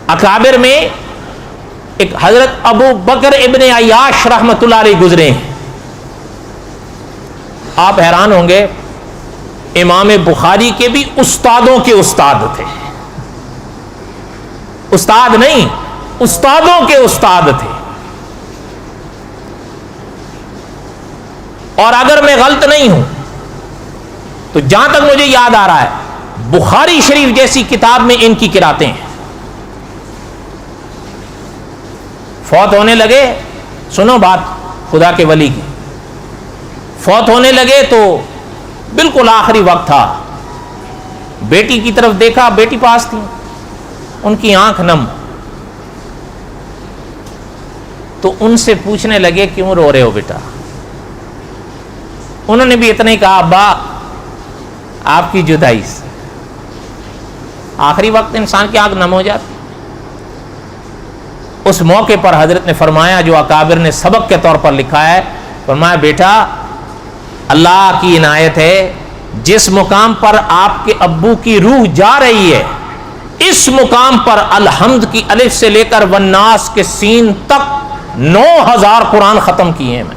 اکابر میں ایک حضرت ابو بکر ابن عیاش رحمۃ اللہ علیہ گزرے ہیں. آپ حیران ہوں گے، امام بخاری کے بھی استادوں کے استاد تھے. استاد نہیں، استادوں کے استاد تھے. اور اگر میں غلط نہیں ہوں تو جہاں تک مجھے یاد آ رہا ہے بخاری شریف جیسی کتاب میں ان کی قراتیں ہیں. فوت ہونے لگے، سنو بات خدا کے ولی کی، فوت ہونے لگے تو بالکل آخری وقت تھا. بیٹی کی طرف دیکھا، بیٹی پاس تھی، ان کی آنکھ نم. تو ان سے پوچھنے لگے کیوں رو رہے ہو بیٹا؟ انہوں نے بھی اتنا ہی کہا ابا آپ کی جدائی سے. آخری وقت انسان کی آنکھ نم ہو جاتی. اس موقع پر حضرت نے فرمایا، جو اکابر نے سبق کے طور پر لکھا ہے، فرمایا بیٹا اللہ کی عنایت ہے، جس مقام پر آپ کے ابو کی روح جا رہی ہے اس مقام پر الحمد کی الف سے لے کر والناس کے سین تک 9000 قرآن ختم کیے ہیں میں.